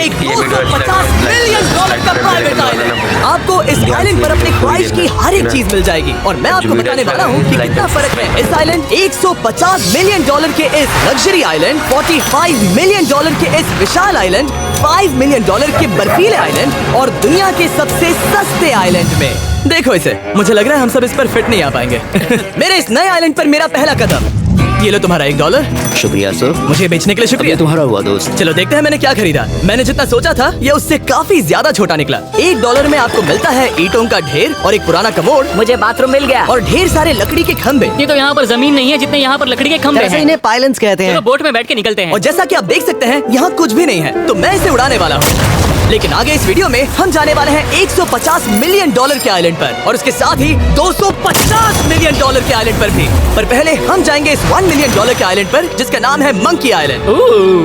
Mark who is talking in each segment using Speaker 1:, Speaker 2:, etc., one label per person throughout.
Speaker 1: एक $250 मिलियन का private island. आपको इस आइलैंड पर अपने ख्वाहिश की हर एक चीज मिल जाएगी और मैं आपको बताने वाला हूँ कि कितना फर्क है इस आइलैंड $150 मिलियन के इस लग्जरी आइलैंड, $45 मिलियन के इस विशाल आइलैंड, $5 मिलियन के बर्फीले आइलैंड और दुनिया के सबसे सस्ते आइलैंड में। देखो इसे, मुझे लग रहा है हम सब इस पर फिट नहीं आ पाएंगे। मेरे इस नए आइलैंड पर मेरा पहला कदम। ये लो तुम्हारा $1।
Speaker 2: शुक्रिया सर।
Speaker 1: मुझे बेचने के लिए शुक्रिया।
Speaker 2: तुम्हारा हुआ दोस्त।
Speaker 1: चलो देखते हैं मैंने क्या खरीदा। मैंने जितना सोचा था ये उससे काफी ज्यादा छोटा निकला। $1 में आपको मिलता है ईंटों का ढेर और एक पुराना कमोड।
Speaker 3: मुझे बाथरूम मिल गया
Speaker 1: और ढेर सारे लकड़ी के खंभे।
Speaker 4: ये तो यहाँ पर जमीन नहीं है जितने यहाँ पर लकड़ी के खंभे हैं।
Speaker 3: इन्हें पाइलन्स कहते हैं।
Speaker 4: चलो बोट में बैठ के निकलते हैं।
Speaker 1: और जैसा कि आप देख सकते हैं यहाँ कुछ भी नहीं है, तो मैं इसे उड़ाने वाला हूँ। लेकिन आगे इस वीडियो में हम जाने वाले हैं $150 मिलियन के आइलैंड पर और उसके साथ ही $250 मिलियन के आइलैंड पर भी। पर पहले हम जाएंगे इस $1 मिलियन के आइलैंड पर जिसका नाम है मंकी आइलैंड।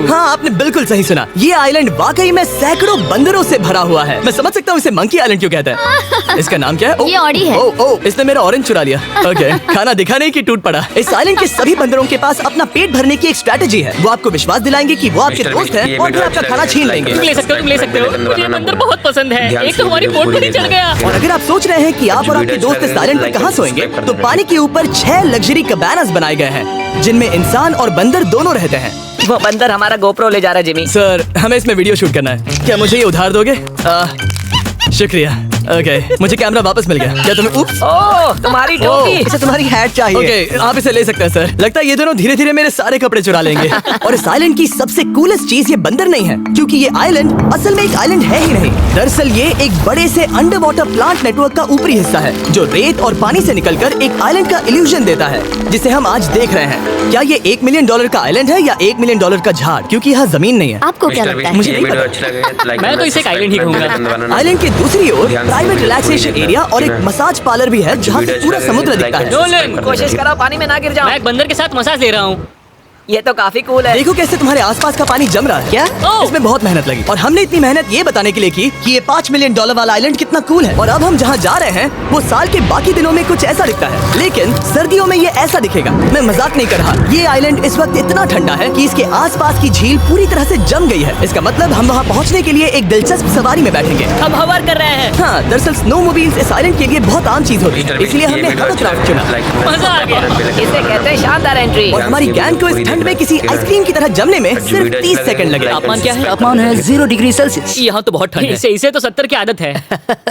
Speaker 1: हाँ, आपने बिल्कुल सही सुना। ये आइलैंड वाकई में सैकड़ों बंदरों से भरा हुआ है। मैं समझ सकता हूँ इसे मंकी आइलैंड क्यों कहते हैं। इसका नाम क्या है?
Speaker 5: ये ऑडी है।
Speaker 1: ओह, इसने मेरा ऑरेंज चुरा लिया। ओके, खाना दिखाने की टूट पड़ा। इस आइलैंड के सभी बंदरों के पास अपना पेट भरने की एक स्ट्रेटेजी है। वो आपको विश्वास दिलाएंगे कि वो आपके दोस्त हैं और फिर आपका खाना छीन लेंगे।
Speaker 4: तुम ले सकते हो। मुझे बंदर बहुत पसंद है। एक तो हमारी बोट पर ही चढ़ गया।
Speaker 1: और अगर आप सोच रहे हैं कि आप और आपके दोस्त इस आइलैंड पर कहाँ सोएंगे, तो पानी के ऊपर 6 लग्जरी कैबानास बनाए गए हैं जिनमें इंसान और बंदर दोनों रहते हैं।
Speaker 3: वो बंदर हमारा गोप्रो ले जा रहा है जिमी।
Speaker 1: सर, हमें इसमें वीडियो शूट करना है। क्या मुझे ये उधार दोगे? शुक्रिया। ओके, मुझे कैमरा वापस मिल गया। क्या तुम्हें उप्स?
Speaker 3: ओह, तुम्हारी टोपी। इसे तुम्हारी हैट चाहिए।
Speaker 1: ओके, आप इसे ले सकते हैं सर। लगता है ये दोनों धीरे धीरे मेरे सारे कपड़े चुरा लेंगे। और इस आइलैंड की सबसे कूलेस्ट चीज ये बंदर नहीं है, क्योंकि ये आइलैंड असल में एक आइलैंड है ही नहीं। दरअसल ये एक बड़े से अंडर वाटर प्लांट नेटवर्क का ऊपरी हिस्सा है जो रेत और पानी से निकलकर एक आइलैंड का इल्यूजन देता है, जिसे हम आज देख रहे हैं। क्या ये $1 मिलियन का आइलैंड है या $1 मिलियन का झाड़, क्योंकि यहाँ जमीन नहीं है।
Speaker 5: आपको क्या लगता है?
Speaker 1: मुझे नहीं पता।
Speaker 4: मैं तो इसे एक आइलैंड ही कहूंगा।
Speaker 1: आइलैंड के दूसरी ओर प्राइवेट रिलैक्सेशन एरिया और एक मसाज पार्लर भी है जहाँ से पूरा समुद्र दिखता है।
Speaker 4: नोलन,
Speaker 3: कोशिश करो पानी में ना गिर जाओ।
Speaker 4: मैं एक बंदर के साथ मसाज ले रहा हूँ।
Speaker 3: ये तो काफी कूल है।
Speaker 1: देखो कैसे तुम्हारे आसपास का पानी जम रहा है। क्या? इसमें बहुत मेहनत लगी और हमने इतनी मेहनत ये बताने के लिए की कि ये $5 मिलियन वाला आइलैंड कितना कूल है। और अब हम जहाँ जा रहे हैं वो साल के बाकी दिनों में कुछ ऐसा दिखता है, लेकिन सर्दियों में ये ऐसा दिखेगा। मैं मजाक नहीं कर रहा। ये आइलैंड इस वक्त इतना ठंडा है कि इसके आसपास की झील पूरी तरह से जम गई है। इसका मतलब हम वहाँ पहुँचने के लिए एक दिलचस्प सवारी में बैठेंगे।
Speaker 3: हम हवर कर रहे हैं।
Speaker 1: हाँ, दरअसल स्नोमोबाइल्स इस आइलैंड के लिए बहुत आम चीज होती है, इसलिए हमने हॉवरक्राफ्ट चुना।
Speaker 4: मजा आ गया।
Speaker 3: इसे कहते हैं शानदार एंट्री।
Speaker 1: और हमारी गैंग को इस ठंड में किसी आइसक्रीम की तरह जमने में सिर्फ 30 सेकंड लगे।
Speaker 4: तापमान क्या है?
Speaker 3: तापमान है 0 डिग्री सेल्सियस।
Speaker 4: यहाँ तो बहुत ठंड है। इसे तो 70 की आदत है।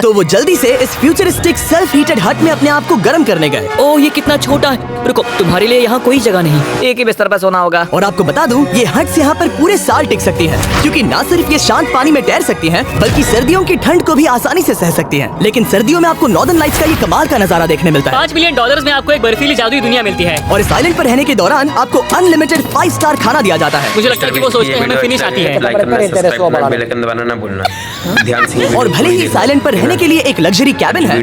Speaker 1: तो वो जल्दी से इस फ्यूचरिस्टिक सेल्फ हीटेड हट में अपने आप को गर्म करने गए।
Speaker 3: ओह, ये कितना छोटा है। रुको, तुम्हारे लिए यहाँ कोई जगह नहीं। एक ही बिस्तर पर सोना होगा।
Speaker 1: और आपको बता दूं, ये हट्स यहाँ पर पूरे साल टिक सकती हैं, क्योंकि न सिर्फ ये शांत पानी में तैर सकती हैं, बल्कि सर्दियों की ठंड को भी आसानी से सह सकती हैं। लेकिन सर्दियों में आपको नॉर्दर्न लाइट्स का ये कमाल का नजारा देखने मिलता है।
Speaker 4: $5 मिलियन में आपको एक बर्फीली जादुई दुनिया मिलती है।
Speaker 1: और इस आइलैंड पर रहने के दौरान आपको अनलिमिटेड 5 स्टार खाना दिया जाता है।
Speaker 4: मुझे लगता है कि वो सोचते हैं हमें फिनिश आती है।
Speaker 1: और भले ही इस आइलैंड पर रहने के लिए एक लग्जरी कैबिन है,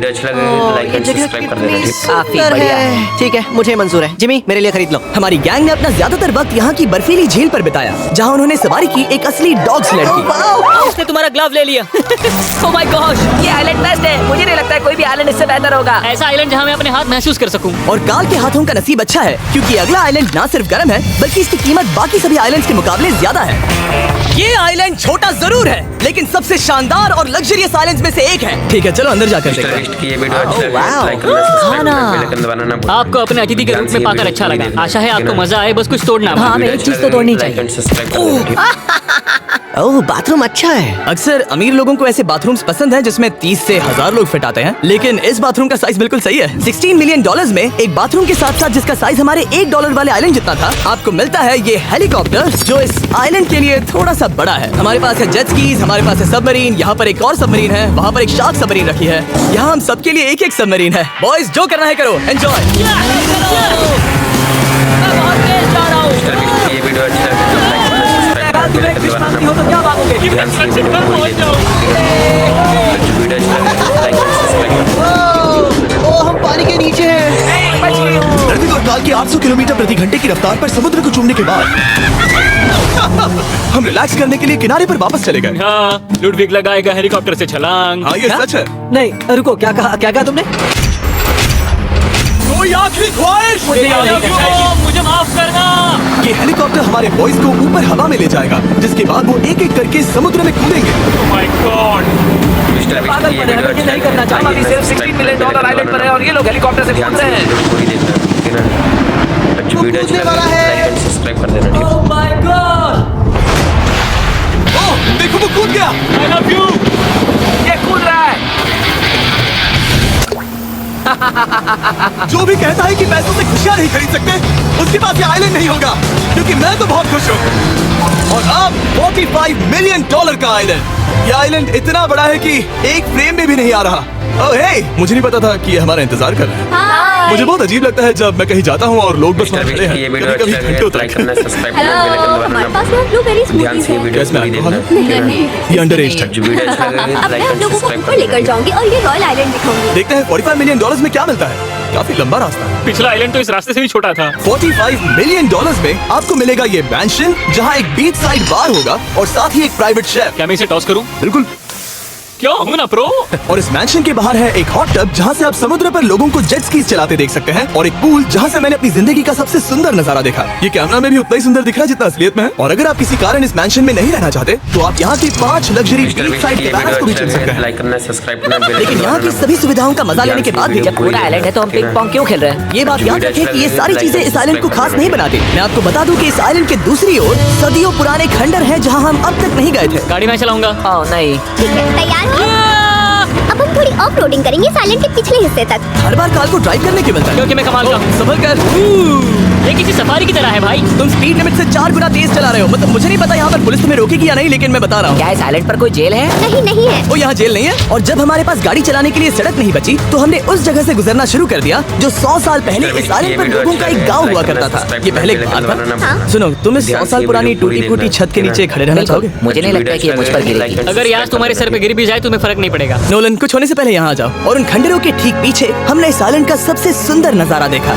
Speaker 3: काफी बढ़िया है। ठीक है, मुझे मंजूर है। जिमी, मेरे लिए खरीद लो।
Speaker 1: हमारी गैंग ने अपना ज्यादातर वक्त यहाँ की बर्फीली झील पर बिताया, जहाँ उन्होंने सवारी की एक असली डॉग स्लेड की।
Speaker 3: उसने तुम्हारा ग्लव ले लिया। ओह माय गॉश, ये आइलैंड बेस्ट है। मुझे नहीं लगता है कोई भी आइलैंड इससे बेहतर होगा।
Speaker 4: ऐसा आइलैंड जहाँ मैं अपने हाथ महसूस कर सकूं।
Speaker 1: और काल के हाथों का नसीब अच्छा है, क्योंकि अगला आइलैंड ना सिर्फ गर्म है, बल्कि इसकी कीमत बाकी सभी आइलैंड्स के मुकाबले ज्यादा है। ये आइलैंड छोटा जरूर है, लेकिन सबसे शानदार और लग्जरियस आइलैंड्स में से एक है। ठीक है, चलो अंदर जाकर देखते हैं।
Speaker 4: आपको अपने अतिथि के रूप में पाकर अच्छा लगा। आशा है आपको मजा आए, बस कुछ तोड़ना।
Speaker 3: हाँ, हमें एक चीज तो तोड़नी चाहिए। ओह, बाथरूम अच्छा है।
Speaker 1: अक्सर अमीर लोगों को ऐसे बाथरूम्स पसंद हैं जिसमें 30 से 1000 लोग फिट आते हैं, लेकिन इस बाथरूम का साइज बिल्कुल सही है। $16 मिलियन में एक बाथरूम के साथ साथ जिसका साइज हमारे $1 वाले आइलैंड जितना था, आपको मिलता है ये हेलीकॉप्टर, जो इस आइलैंड के लिए थोड़ा सा बड़ा है। हमारे पास है जेट स्कीज, हमारे पास है सबमरीन, यहाँ पर एक और सबमरीन है, वहाँ पर एक शार्क सबमरीन रखी है। यहाँ हम सबके लिए एक एक सबमरीन है। बॉयज, जो करना है करो, एंजॉय।
Speaker 2: हम पानी के नीचे हैं।
Speaker 6: धरती और काल की 800 किलोमीटर प्रति घंटे की रफ्तार पर समुद्र को चूमने के बाद हम रिलैक्स करने के लिए किनारे पर वापस चले गए।
Speaker 4: हाँ, लुडविग लगाएगा हेलीकॉप्टर से छलांग।
Speaker 6: हाँ, ये सच है।
Speaker 3: नहीं, रुको, क्या कहा तुमने?
Speaker 6: कोई आखिरी ख्वाहिश?
Speaker 4: मुझे माफ करना।
Speaker 6: ये हेलीकॉप्टर हमारे बॉयज को ऊपर हवा में ले जाएगा, जिसके बाद वो एक एक करके समुद्र में कूदेंगे।
Speaker 4: Oh my God!
Speaker 3: पागल पड़े हैं, ये नहीं करना चाहिए। हम अभी सिर्फ $16 मिलियन आइलैंड पर हैं और ये लोग हेलीकॉप्टर से कूद रहे हैं।
Speaker 2: पूरी देखना, ठीक है ना?
Speaker 1: वो कूदने वाला है।
Speaker 2: सब्सक्राइब कर देना, ठीक है?
Speaker 1: Oh my God!
Speaker 6: ओह, देखो वो कूद गया।
Speaker 4: I love you!
Speaker 3: ये कूद रहा है।
Speaker 6: जो भी कहता है कि पैसों से खुशियां नहीं खरीद सकते, उसके पास ये आइलैंड नहीं होगा, क्योंकि मैं तो बहुत खुश हूँ। और अब $45 मिलियन का आइलैंड। ये आइलैंड इतना बड़ा है कि एक फ्रेम में भी नहीं आ रहा। ओह हे, मुझे नहीं पता था कि ये हमारा इंतजार कर रहा है। मुझे बहुत अजीब लगता है जब मैं कहीं जाता हूँ और लोग बस वहाँ खड़े हैं,
Speaker 2: ये वीडियो
Speaker 6: कभी-कभी
Speaker 2: अच्छा
Speaker 6: घंटों
Speaker 2: लगे लाइक
Speaker 6: तक।
Speaker 2: करना, सब्सक्राइब करना, बेल आइकन
Speaker 5: हेलो, हमारे पास ना ब्लूबेरी
Speaker 2: ध्यान
Speaker 5: स्मूथीज
Speaker 2: से ये
Speaker 5: है।
Speaker 2: वीडियो
Speaker 6: इसमें
Speaker 2: पूरी
Speaker 6: अल्कोहल
Speaker 2: देखना,
Speaker 6: है?
Speaker 2: ठीक है?
Speaker 6: ये अंडरएज था।
Speaker 2: जो वीडियो अच्छा लगे
Speaker 5: अब
Speaker 2: लाइक
Speaker 5: मैं आप
Speaker 2: एंड
Speaker 5: लोगों को
Speaker 2: सब्सक्राइब
Speaker 5: ऊपर लेकर जाऊंगी और ये रॉयल आइलैंड दिखाऊंगी।
Speaker 6: देखते हैं $45 मिलियन में क्या मिलता है। काफी लंबा रास्ता है।
Speaker 4: पिछला आइलैंड तो इस रास्ते से भी छोटा था।
Speaker 6: $45 मिलियन में आपको मिलेगा ये मैंशन, जहाँ एक बीच साइड बार होगा और साथ ही एक प्राइवेट शेफ।
Speaker 4: क्या मैं इसे टॉस करूं?
Speaker 6: बिल्कुल।
Speaker 4: क्यों? हूं ना प्रो।
Speaker 6: और इस मैंशन के बाहर है एक हॉट टब, जहाँ से आप समुद्र पर लोगों को जेट स्कीज चलाते देख सकते हैं, और एक पूल जहाँ से मैंने अपनी जिंदगी का सबसे सुंदर नजारा देखा। ये कैमरा में भी उतना ही सुंदर दिख रहा है जितना असलियत में है। और अगर आप किसी कारण इस मैंशन में नहीं रहना चाहते, तो आप यहाँ की 5 लग्जरी बीच साइड कैबान्स को भी चुन सकते हैं।
Speaker 2: लाइक करना, सब्सक्राइब करना, बेल
Speaker 1: लेकिन यहाँ की सभी सुविधाओं का मजा लेने के बाद भी
Speaker 3: जब पूरा आइलैंड है तो हम पिंग पोंग क्यों खेल रहे हैं?
Speaker 1: ये बात याद रखें कि ये सारी चीजें इस आइलैंड को खास नहीं बनाती। मैं आपको बता दूं कि इस आइलैंड के दूसरी ओर सदियों पुराने खंडर हैं, जहां हम अब तक नहीं गए थे।
Speaker 4: गाड़ी मैं चलाऊंगा।
Speaker 3: ओह नहीं।
Speaker 5: ठीक है, तैयार हो? अब हम थोड़ी ऑफ रोडिंग करेंगे इस आइलैंड के पिछले हिस्से तक।
Speaker 1: हर बार कार को ड्राइव करने क्यों मिलता है?
Speaker 4: क्योंकि मैं कमाल का हूं।
Speaker 1: संभल कर।
Speaker 4: ये किसी सफारी की तरह है भाई।
Speaker 1: तुम स्पीड लिमिट से 4 गुना तेज चला रहे हो। मतलब मुझे नहीं पता यहाँ पर पुलिस तुम्हें रोकेगी या नहीं, लेकिन मैं बता रहा हूँ।
Speaker 3: क्या इस आइलैंड पर कोई जेल है?
Speaker 5: नहीं, नहीं है।
Speaker 1: वो यहाँ जेल नहीं है। और जब हमारे पास गाड़ी चलाने के लिए सड़क नहीं बची, तो हमने उस जगह से गुजरना शुरू कर दिया जो 100 साल पहले इस आइलैंड पर लोगों का एक गाँव हुआ करता था। ये पहले एक बात था। सुनो, तुम इस 100 साल पुरानी टूटी फूटी छत के नीचे खड़े रहना चाहोगे?
Speaker 3: मुझे नहीं लगता है कि ये मुझ पर गिरेगी।
Speaker 4: अगर ये आज तुम्हारे सर पे गिर भी जाए तुम्हें फर्क नहीं पड़ेगा।
Speaker 1: नोलन, कुछ होने से पहले यहाँ आ जाओ। और उन खंडरों के ठीक पीछे हमने इस आइलैंड का सबसे सुंदर नजारा देखा।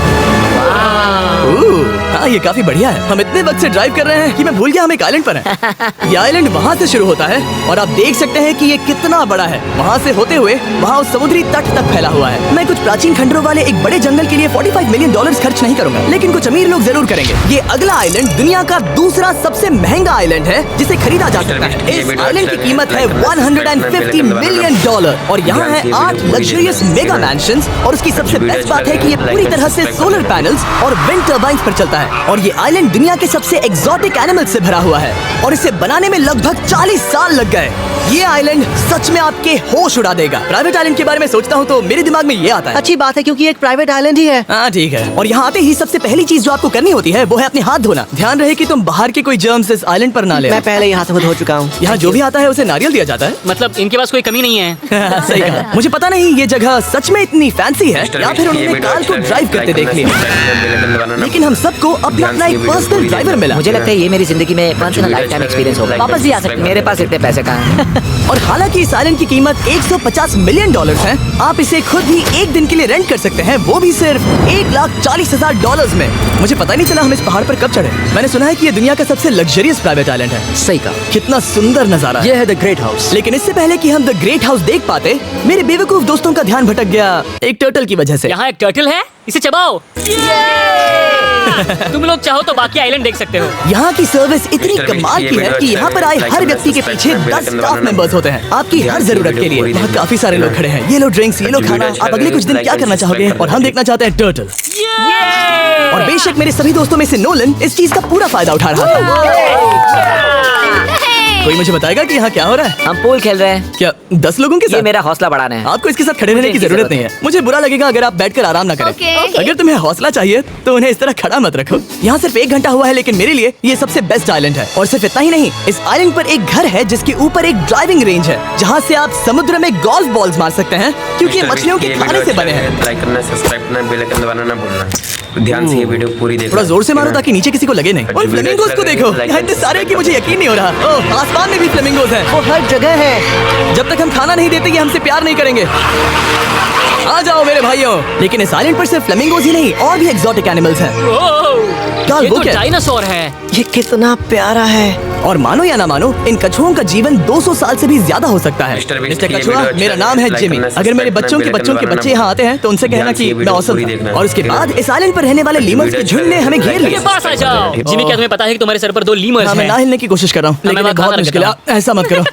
Speaker 1: हाँ, ये काफी बढ़िया है। हम इतने वक्त से ड्राइव कर रहे हैं कि मैं भूल गया हम एक आइलैंड पर हैं। ये आइलैंड वहाँ से शुरू होता है और आप देख सकते हैं कि ये कितना बड़ा है। वहाँ से होते हुए वहाँ उस समुद्री तट तक फैला हुआ है। मैं कुछ प्राचीन खंडरों वाले एक बड़े जंगल के लिए $45 मिलियन खर्च नहीं करूंगा, लेकिन कुछ अमीर लोग जरूर करेंगे। ये अगला आइलैंड दुनिया का दूसरा सबसे महंगा आइलैंड है जिसे खरीदा जा सकता है। इस आइलैंड की कीमत है $150 मिलियन और यहाँ है 8 लग्जरियस मेगा मैंशंस। और उसकी सबसे बेस्ट बात है कि ये पूरी तरह से सोलर पैनल्स और विंड टर्बाइन्स पर चलता है। और ये आइलैंड दुनिया के सबसे एक्सोटिक एनिमल्स से भरा हुआ है और इसे बनाने में लगभग 40 साल लग गए। ये आइलैंड सच में आपके होश उड़ा देगा। प्राइवेट आइलैंड के बारे में सोचता हूँ तो मेरे दिमाग में ये आता है।
Speaker 2: अच्छी बात है, क्योंकि एक प्राइवेट आइलैंड ही है।
Speaker 1: हाँ ठीक है। और यहाँ आते ही सबसे पहली चीज जो आपको करनी होती है वो है अपने हाथ धोना। ध्यान रहे कि तुम बाहर के कोई जर्म्स इस आइलैंड पर ना ले।
Speaker 2: मैं पहले यहाँ से धो चुका हूँ।
Speaker 1: यहाँ जो भी आता है उसे नारियल दिया जाता है।
Speaker 4: मतलब इनके पास कोई कमी नहीं है।
Speaker 1: सही कहा। मुझे पता नहीं ये जगह सच में इतनी फैंसी है या फिर उन्होंने कार को ड्राइव करते देख लिया। लेकिन हम सबको अपना अपना एक पर्सनल ड्राइवर मिला।
Speaker 3: मुझे लगता है ये मेरी जिंदगी में once in a lifetime experience होगा। वापस भी आ सकते हैं। मेरे पास इतने पैसे कहाँ हैं?
Speaker 1: और हालांकि इस आइलैंड की कीमत $150 मिलियन है, आप इसे खुद ही एक दिन के लिए रेंट कर सकते हैं, वो भी सिर्फ $1,40,000 में। मुझे पता ही नहीं चला हम इस पहाड़ पर कब चढ़े। मैंने सुना है कि ये दुनिया का सबसे लग्जरियस प्राइवेट आइलैंड है।
Speaker 2: सही कहा।
Speaker 1: कितना सुंदर नजारा है।
Speaker 2: ये है द ग्रेट हाउस।
Speaker 1: लेकिन इससे पहले कि हम द ग्रेट हाउस देख पाते, मेरे बेवकूफ दोस्तों का ध्यान भटक गया एक टर्टल की वजह से।
Speaker 4: यहाँ एक टर्टल है, इसे चबाओ। तुम लोग चाहो तो बाकी आइलैंड देख सकते हो।
Speaker 1: यहाँ की सर्विस इतनी कमाल की है कि यहाँ पर आए हर व्यक्ति के पीछे 10 स्टाफ मेंबर्स होते हैं आपकी हर जरूरत के लिए। वहाँ काफी सारे लोग खड़े हैं। ये लो ड्रिंक्स, ये लो खाना। आप अगले कुछ दिन क्या करना चाहोगे? और हम देखना चाहते हैं टर्टल। और बेशक मेरे सभी दोस्तों में से नोलन इस चीज का पूरा फायदा उठा रहा था। कोई मुझे बताएगा कि यहाँ क्या हो रहा है?
Speaker 3: हम पूल खेल रहे हैं।
Speaker 1: क्या 10 लोगों के
Speaker 3: ये
Speaker 1: साथ?
Speaker 3: मेरा हौसला बढ़ाना है।
Speaker 1: आपको इसके साथ खड़े रहने की जरूरत नहीं है। मुझे बुरा लगेगा अगर आप बैठकर आराम ना करें।
Speaker 5: Okay.
Speaker 1: अगर तुम्हें हौसला चाहिए तो उन्हें इस तरह खड़ा मत रखो। यहाँ सिर्फ 1 घंटा हुआ है, लेकिन मेरे लिए ये सबसे बेस्ट आइलैंड है। और सिर्फ इतना ही नहीं, इस आइलैंड पर एक घर है जिसके ऊपर एक ड्राइविंग रेंज है, जहाँ से आप समुद्र में गोल्फ बॉल्स मार सकते हैं, क्योंकि ये मछलियों के खाने से बने हैं।
Speaker 2: लाइक करना, सब्सक्राइब करना, बेल आइकन दबाना ना भूलना। ध्यान से ये वीडियो पूरी देखना।
Speaker 1: थोड़ा जोर से मारो ताकि नीचे किसी को लगे नहीं। और फ्लेमिंगोज को देखो, यहाँ इतने सारे हैं कि मुझे यकीन नहीं हो रहा। ओह, आसमान में भी फ्लेमिंगोज हैं।
Speaker 2: वो हर जगह है।
Speaker 1: जब तक हम खाना नहीं देते ये हमसे प्यार नहीं करेंगे। आ जाओ मेरे भाइयों। लेकिन इस आइलैंड पर सिर्फ फ्लेमिंगोज ही नहीं, और भी एक्सोटिक एनिमल्स हैं।
Speaker 4: ओह,
Speaker 1: काल,
Speaker 4: ये
Speaker 1: वो
Speaker 4: तो
Speaker 1: क्या?
Speaker 4: डायनासोर है।
Speaker 2: ये कितना प्यारा है।
Speaker 1: और मानो या ना मानो, इन कछुओं का जीवन 200 साल से भी ज्यादा हो सकता है।
Speaker 2: मिस्टर बीस्ट
Speaker 1: मिस्टर
Speaker 2: की ये
Speaker 1: कछुआ,
Speaker 2: वीडियो
Speaker 1: मेरा
Speaker 2: अच्छा
Speaker 1: नाम है
Speaker 2: लाइक
Speaker 1: जिमी।
Speaker 2: करना,
Speaker 1: अगर मेरे
Speaker 2: सब्सक्राइब
Speaker 1: बच्चों के
Speaker 2: करना,
Speaker 1: बच्चों के
Speaker 2: बेल
Speaker 1: बच्चे
Speaker 2: आइकन
Speaker 1: यहाँ आते हैं तो उनसे कहना
Speaker 2: ध्यान से
Speaker 1: कि
Speaker 2: ये
Speaker 1: मैं
Speaker 2: वीडियो
Speaker 1: औसम
Speaker 2: पूरी
Speaker 1: हूँ।
Speaker 2: देखना।
Speaker 1: और उसके
Speaker 2: ठीक है?
Speaker 1: बाद इस आइलैंड पर रहने वाले लीमर्स के झुंड ने हमें घेर
Speaker 4: ये
Speaker 1: लिया।
Speaker 4: पास आ जाओ। जिमी, क्या तुम्हें पता है कि तुम्हारे सर पर 2 लीमर्स
Speaker 1: हाँ, मैं ना
Speaker 4: हैं?
Speaker 1: हिलने की कोशिश कर रहा हूँ, लेकिन
Speaker 4: मैं
Speaker 1: ये बहुत
Speaker 4: खाना
Speaker 1: मुश्किल है।
Speaker 4: रखता
Speaker 1: ऐसा मत करो।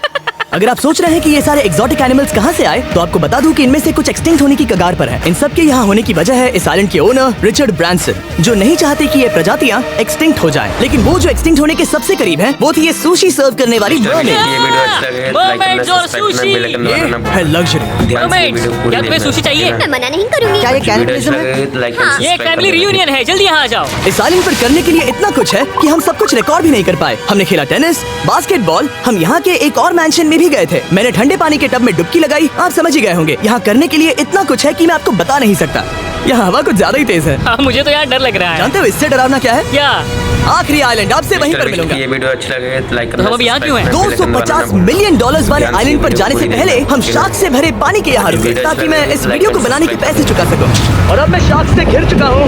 Speaker 1: अगर आप सोच रहे हैं कि ये सारे एक्सोटिक एनिमल्स कहाँ से आए, तो आपको बता दूं कि इनमें से कुछ एक्सटिंक्ट होने की कगार पर हैं। इन सब के यहाँ होने की वजह है इस आइलैंड के ओनर रिचर्ड ब्रांसन, जो नहीं चाहते कि ये प्रजातियां एक्सटिंक्ट हो जाएं। लेकिन वो जो एक्सटिंक्ट होने के सबसे करीब है, वो थी ये सुशी सर्व करने वाली मर्मेड।
Speaker 2: ये वीडियो अच्छा लगे लाइक करना,
Speaker 4: Mermaids और
Speaker 2: सब्सक्राइब करना,
Speaker 4: sushi।
Speaker 2: बेल आइकन दबाना ना
Speaker 1: है लग्जरी।
Speaker 2: ध्यान से ये
Speaker 4: Mermaids,
Speaker 2: वीडियो पूरी
Speaker 4: क्या तुम्हें
Speaker 2: देखना।
Speaker 4: sushi चाहिए?
Speaker 5: मैं मना नहीं करूंगी।
Speaker 1: क्या ये कैनिबलिज्म है?
Speaker 4: ये एक फैमिली रियूनियन है, जल्दी यहाँ आ जाओ।
Speaker 1: इस आइलैंड पर करने के लिए इतना कुछ है कि हम सब कुछ रिकॉर्ड भी नहीं कर पाए। हमने खेला टेनिस, बास्केटबॉल, हम यहाँ के एक और मैंशन में भी गए थे। मैंने ठंडे पानी के टब में डुबकी लगाई। आप समझ ही गए होंगे, यहाँ करने के लिए इतना कुछ है कि मैं आपको बता नहीं सकता। यहाँ हवा कुछ ज्यादा ही तेज है।
Speaker 4: हाँ, मुझे तो यार डर लग रहा है।
Speaker 1: जानते हो इससे डरावना क्या है?
Speaker 4: क्या?
Speaker 1: आखिरी आइलैंड, आपसे वहीं पर मिलूंगा।
Speaker 2: ये वीडियो अच्छा लगे लाइक
Speaker 4: तो
Speaker 2: करना,
Speaker 4: हम अभी यहाँ क्यों हैं?
Speaker 2: सब्सक्राइब करना, बेल आइकन
Speaker 1: 250
Speaker 2: दबाना ना
Speaker 1: मिलियन डॉलर्स वाले
Speaker 2: ध्यान से
Speaker 1: आइलैंड पर
Speaker 2: वीडियो
Speaker 1: जाने से
Speaker 2: पूरी
Speaker 1: पहले
Speaker 2: देखना।
Speaker 1: हम शार्क से भरे पानी के यहाँ रुके,
Speaker 2: वीडियो
Speaker 1: ताकि मैं इस
Speaker 2: अच्छा
Speaker 1: वीडियो को
Speaker 2: लगे,
Speaker 1: बनाने के
Speaker 2: लाइक
Speaker 1: पैसे चुका सकूं। और अब मैं शार्क से घिर चुका हूँ,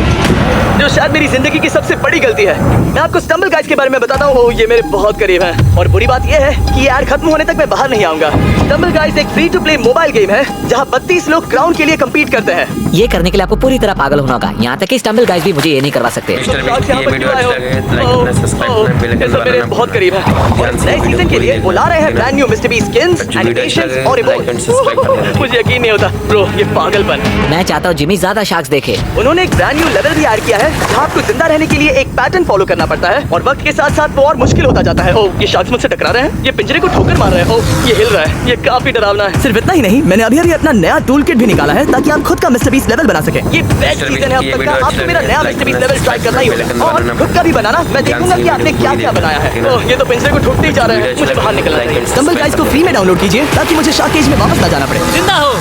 Speaker 1: जो शायद मेरी जिंदगी की सबसे बड़ी गलती है। मैं आपको स्टम्बल गाइज के बारे में बताता हूँ, ये मेरे बहुत करीब है। और बुरी बात यह है कि ऐड खत्म होने तक मैं बाहर नहीं आऊंगा। स्टम्बल गाइज एक free to play mobile game है, जहाँ 32 लोग क्राउन के लिए कम्पीट करते हैं।
Speaker 3: ये करने के लिए आपको पूरी तरह पागल होना होगा। यहाँ तक कि स्टम्बल गाइस भी मुझे ये नहीं करवा सकते।
Speaker 2: मिस्टर
Speaker 1: शार्क
Speaker 2: बीस्ट
Speaker 1: यहाँ
Speaker 2: ये
Speaker 1: पर
Speaker 2: वीडियो
Speaker 1: क्यों आए
Speaker 2: अच्छा
Speaker 1: हो?
Speaker 2: लगे लाइक करना, सब्सक्राइब करना, बेल आइकन
Speaker 1: ये सब
Speaker 2: दबाना
Speaker 1: मेरे
Speaker 2: ना
Speaker 1: बहुत करीब है। और
Speaker 2: ध्यान से
Speaker 1: नए
Speaker 2: वीडियो
Speaker 1: सीजन के
Speaker 2: पूरी
Speaker 1: लिए
Speaker 2: देखना।
Speaker 1: वो ला रहे हैं
Speaker 2: ठीक है?
Speaker 1: Brand new mister beast skins,
Speaker 2: video अच्छा
Speaker 1: एनिमेशंस
Speaker 2: लगे,
Speaker 1: और
Speaker 2: लाइक एंड सब्सक्राइब करना।
Speaker 1: इमोट्स। मुझे यकीन नहीं होता ब्रो, ये पागलपन।
Speaker 3: मैं चाहता हूँ जिमी ज्यादा शार्क्स देखे।
Speaker 1: उन्होंने एक ब्रांड न्यू लेवल भी ऐड किया है, जहाँ आपको जिंदा रहने के लिए एक पैटर्न फॉलो करना पड़ता है, और वक्त के साथ साथ वो और मुश्किल होता जाता है। ओह, ये शार्क्स मुझसे टकरा रहे हैं, ये पिंजरे को ठोकर मार रहे हैं। ओह, ये हिल रहा है, ये काफी डरावना है। सिर्फ इतना ही नहीं, मैंने अभी अपना नया टूल किट भी निकाला है, ताकि आप खुद का मिस्टर बीस्ट लेवल बना सके। ये बेस्ट सीजन है अब तक का। आपको मेरा नया मिस्टर बीस्ट लेवल ट्राई करना ही होगा, और खुद का भी बनाना। मैं देखूंगा कि आपने क्या क्या बनाया है। ओह, ये तो पिंजरे को ठोकते ही जा रहे हैं, मुझे बाहर निकलना चाहिए। स्टम्बल गाइस को फ्री में डाउनलोड कीजिए, ताकि मुझे शार्क केज में वापस ना जाना पड़े।
Speaker 4: जिंदा हो।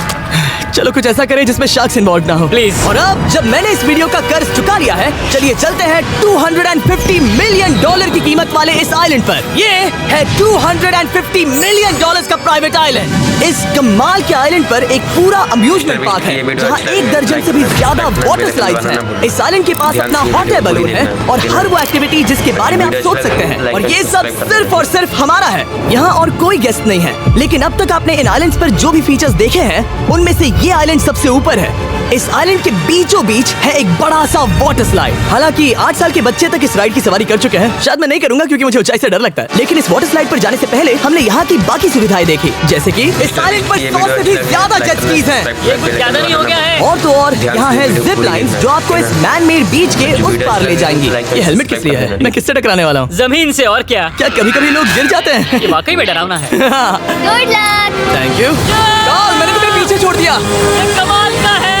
Speaker 1: चलो कुछ ऐसा करें जिसमें शार्क्स इन्वॉल्व ना हो
Speaker 4: Please.
Speaker 1: और अब जब मैंने इस वीडियो का कर्ज चुका लिया है, चलिए चलते हैं $250 मिलियन की कीमत वाले इस आइलैंड पर। ये है $250 मिलियन का प्राइवेट आइलैंड। इस कमाल के आइलैंड पर एक पूरा अम्यूजमेंट पार्क है, जहाँ 1 दर्जन से भी ज्यादा वाटर स्लाइड्स हैं। इस आइलैंड के पास अपना हॉट एयर बलून है और हर वो एक्टिविटी जिसके बारे में आप सोच सकते हैं, और ये सब सिर्फ और सिर्फ हमारा है। यहाँ और कोई गेस्ट नहीं है, लेकिन अब तक आपने इन आइलैंड्स पर जो भी फीचर्स देखे हैं, उनमें से ये आइलैंड सबसे ऊपर है। इस आइलैंड के बीचों बीच है एक बड़ा सा वाटर स्लाइड। हालांकि 8 साल के बच्चे तक इस राइड की सवारी कर चुके हैं। शायद मैं नहीं करूंगा क्योंकि मुझे ऊंचाई से डर लगता है, लेकिन इस वाटर स्लाइड पर जाने से पहले हमने यहाँ की बाकी सुविधाएं देखी, जैसे कि इस आइलैंड पर 100 से भी ज्यादा जेट स्कीज हैं।
Speaker 4: ये कुछ ज्यादा नहीं हो गया है?
Speaker 1: और तो और यहाँ है जिप लाइन्स, जो आपको इस मैन मेड बीच के उस पार ले जाएंगी। ये हेलमेट किस लिए है? मैं किससे टकराने वाला हूँ?
Speaker 4: जमीन से, और क्या?
Speaker 1: क्या कभी कभी लोग गिर जाते हैं?
Speaker 4: ये वाकई में डरावना है।
Speaker 5: Good luck.
Speaker 1: Thank you. मैंने तुम्हें पीछे छोड़ दिया।
Speaker 4: ये कमाल का है।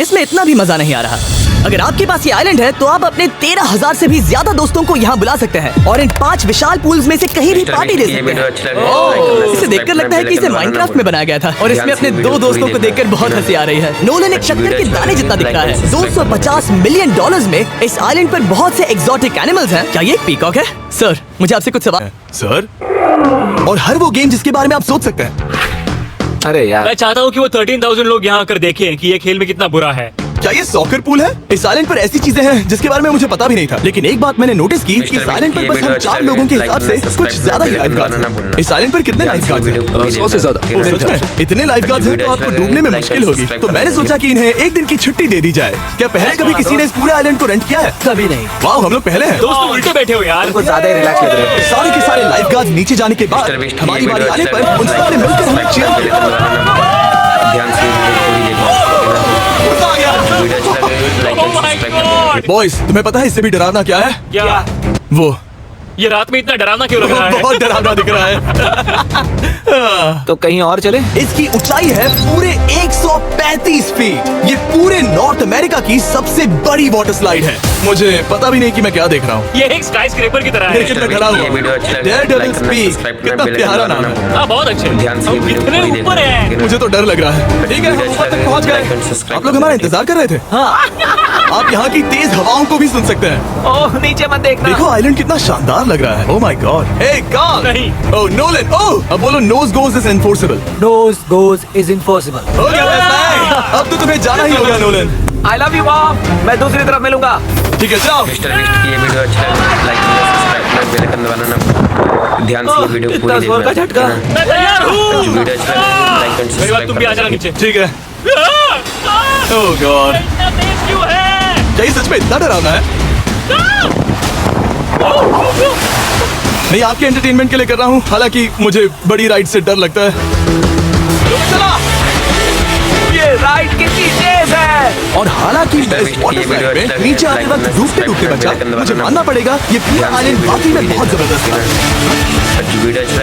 Speaker 1: इसमें इतना भी मजा नहीं आ रहा। अगर आपके पास ये आइलैंड है, तो आप अपने 13,000 से भी ज्यादा दोस्तों को यहाँ बुला सकते हैं, और इन 5 विशाल पूल्स में से कहीं भी पार्टी दे सकते हैं। इसे देखकर लगता है कि इसे माइनक्राफ्ट में बनाया गया था, और इसमें अपने 2 दोस्तों को देखकर बहुत हंसी आ रही है। नोलन एक शक्कर के दाने जितना दिख रहा है। $250 मिलियन में इस आइलैंड पर बहुत से एक्सोटिक एनिमल्स हैं। क्या ये एक पीकॉक है? सर, मुझे आपसे कुछ सवाल।
Speaker 6: सर, और हर वो गेम जिसके बारे में आप सोच सकते हैं।
Speaker 7: अरे यार,
Speaker 4: मैं चाहता हूँ कि वो 13,000 लोग यहाँ आकर देखें कि ये खेल में कितना बुरा है।
Speaker 6: क्या ये सॉकर पूल है? इस आइलैंड पर ऐसी चीजें हैं जिसके बारे में मुझे पता भी नहीं था, लेकिन एक बात मैंने नोटिस की कि इस आइलैंड पर बस हम 4 लोगों के हिसाब से कुछ ज्यादा ही लाइफ गार्ड्स हैं। इस आइलैंड पर कितने लाइफ गार्ड्स हैं?
Speaker 7: 100 से ज्यादा।
Speaker 6: सच में? इतने लाइफ गार्ड्स हैं तो आपको डूबने में मुश्किल होगी। तो मैंने सोचा कि इन्हें एक दिन की छुट्टी दे दी जाए। क्या पहले कभी किसी ने इस पूरे आइलैंड को रेंट किया है?
Speaker 1: कभी नहीं।
Speaker 6: वाह, हम लोग पहले हैं।
Speaker 4: दोस्त उल्टे बैठे हो यार।
Speaker 7: कुछ ज्यादा ही रिलैक्स लग रहे हैं।
Speaker 6: सारे के सारे लाइफ गार्ड्स नीचे जाने के बाद हमारी बारी आने पर उन सबने मिलकर हमें चेयर
Speaker 2: ध्यान से
Speaker 4: Oh my God!
Speaker 6: बॉयज, तुम्हें पता है इससे भी डरावना क्या है?
Speaker 4: क्या?
Speaker 6: वो
Speaker 4: ये रात में इतना डरावना क्यों लग रहा है?
Speaker 6: बहुत डरावना दिख रहा है।
Speaker 7: तो कहीं और चले?
Speaker 6: इसकी ऊंचाई है पूरे 135 फीट। ये पूरे नॉर्थ अमेरिका की सबसे बड़ी वाटर स्लाइड है। मुझे पता भी नहीं कि मैं क्या देख रहा हूँ।
Speaker 4: ये एक स्काई स्क्रेपर की तरह है।
Speaker 6: लेकिन मैं खड़ा
Speaker 2: ये वीडियो अच्छा
Speaker 6: हुआ।
Speaker 2: लगे,
Speaker 6: डेयरडेविल
Speaker 2: लाइक करना,
Speaker 6: स्पीक,
Speaker 2: सब्सक्राइब
Speaker 6: कितना
Speaker 2: करना,
Speaker 6: प्यारा
Speaker 2: बेल
Speaker 6: नाम
Speaker 2: आइकन
Speaker 6: है।
Speaker 4: हाँ, बहुत अच्छे।
Speaker 2: ध्यान से
Speaker 4: हम
Speaker 2: वीडियो
Speaker 4: कितने
Speaker 2: पूरी
Speaker 4: ऊपर
Speaker 2: देखना।
Speaker 4: हैं?
Speaker 6: मुझे तो डर लग रहा है। ठीक है, हम ऊपर तक पहुंच गए। आप लोग हमारा इंतजार कर रहे थे। आप यहाँ की तेज हवाओं को भी सुन सकते हैं।
Speaker 7: ओह, नीचे मत देखना।
Speaker 6: देखो आइलैंड कितना शानदार लग रहा है। Oh my god. Hey Carl.
Speaker 4: नहीं।
Speaker 6: Oh Nolan. ओह, अब बोलो nose goes is enforceable.
Speaker 1: Nose goes is impossible.
Speaker 6: हो गया फैसला है। अब तो तुम्हें जाना ही होगा Nolan.
Speaker 7: I love you mom. मैं दूसरी तरफ मिलूंगा।
Speaker 6: ठीक है जाओ।
Speaker 2: मिस्टर बीस्ट की ये वीडियो अच्छा लगे लाइक सब्सक्राइब बेल आइकन दबाना ना भूलना। ध्यान से ये वीडियो पूरी
Speaker 7: इतना जोर का
Speaker 2: देखना।
Speaker 7: झटका।
Speaker 4: मैं तैयार हूँ।
Speaker 2: जो वीडियो अच्छा लगे लाइक एंड
Speaker 4: मेरी बात तुम भी आ जाना
Speaker 2: सब्सक्राइब
Speaker 4: नीचे।
Speaker 6: ठीक है। ओह गॉड,
Speaker 4: इतना तेज क्यों है?
Speaker 6: क्या ये सच में इतना डरावना है? नहीं, आपके एंटरटेनमेंट के लिए कर रहा हूँ, हालांकि मुझे बड़ी राइड से डर लगता है। चला।
Speaker 7: ये राइड कितनी तेज है।
Speaker 6: और हालांकि मैं इस वाटर स्लाइड में नीचे आते वक्त डूबते डूबते बचा, मुझे मानना पड़ेगा ये पूरा आइलैंड वाकई में बहुत जबरदस्त था।
Speaker 2: जो वीडियो अच्छा